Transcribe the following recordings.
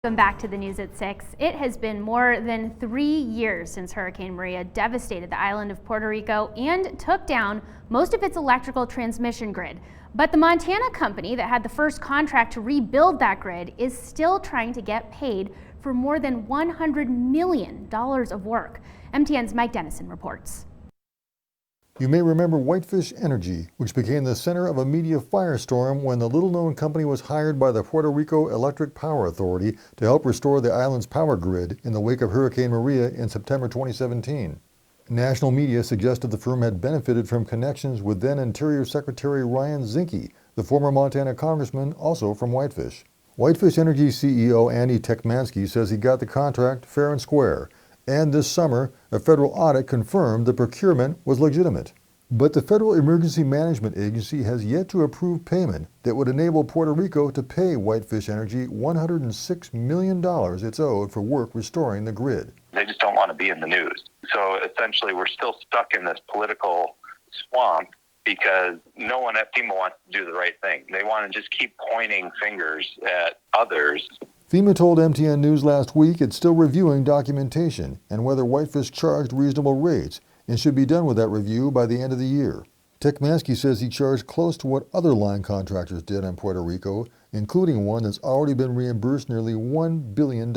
Welcome back to the news at 6. It has been more than 3 years since Hurricane Maria devastated the island of Puerto Rico and took down most of its electrical transmission grid. But the Montana company that had the first contract to rebuild that grid is still trying to get paid for more than $100 million of work. MTN's Mike Dennison reports. You may remember Whitefish Energy, which became the center of a media firestorm when the little-known company was hired by the Puerto Rico Electric Power Authority to help restore the island's power grid in the wake of Hurricane Maria in September 2017. National media suggested the firm had benefited from connections with then Interior Secretary Ryan Zinke, the former Montana congressman also from Whitefish. Whitefish Energy CEO Andy Tekmansky says he got the contract fair and square. And this summer, a federal audit confirmed the procurement was legitimate. But the Federal Emergency Management Agency has yet to approve payment that would enable Puerto Rico to pay Whitefish Energy $106 million it's owed for work restoring the grid. They just don't want to be in the news. So essentially, we're still stuck in this political swamp because no one at FEMA wants to do the right thing. They want to just keep pointing fingers at others. FEMA told MTN News last week it's still reviewing documentation and whether Whitefish charged reasonable rates and should be done with that review by the end of the year. Tekmansky says he charged close to what other line contractors did in Puerto Rico, including one that's already been reimbursed nearly $1 billion,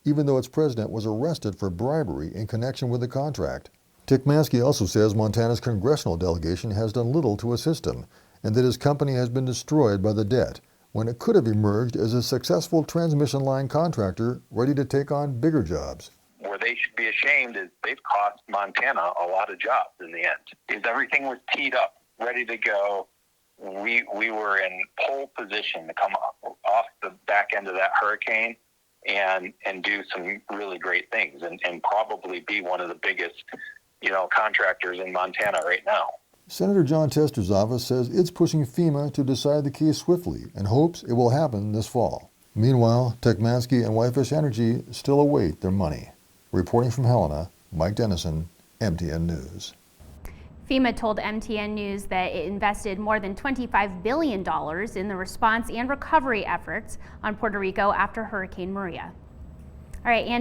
even though its president was arrested for bribery in connection with the contract. Tekmansky also says Montana's congressional delegation has done little to assist him and that his company has been destroyed by the debt, when it could have emerged as a successful transmission line contractor ready to take on bigger jobs. Where they should be ashamed is they've cost Montana a lot of jobs in the end. Is everything was teed up, ready to go. We were in pole position to come off the back end of that hurricane and do some really great things and probably be one of the biggest, contractors in Montana right now. Senator John Tester's office says it's pushing FEMA to decide the case swiftly and hopes it will happen this fall. Meanwhile, Tekmansky and Whitefish Energy still await their money. Reporting from Helena, Mike Dennison, MTN News. FEMA told MTN News that it invested more than $25 billion in the response and recovery efforts on Puerto Rico after Hurricane Maria. All right, Andy.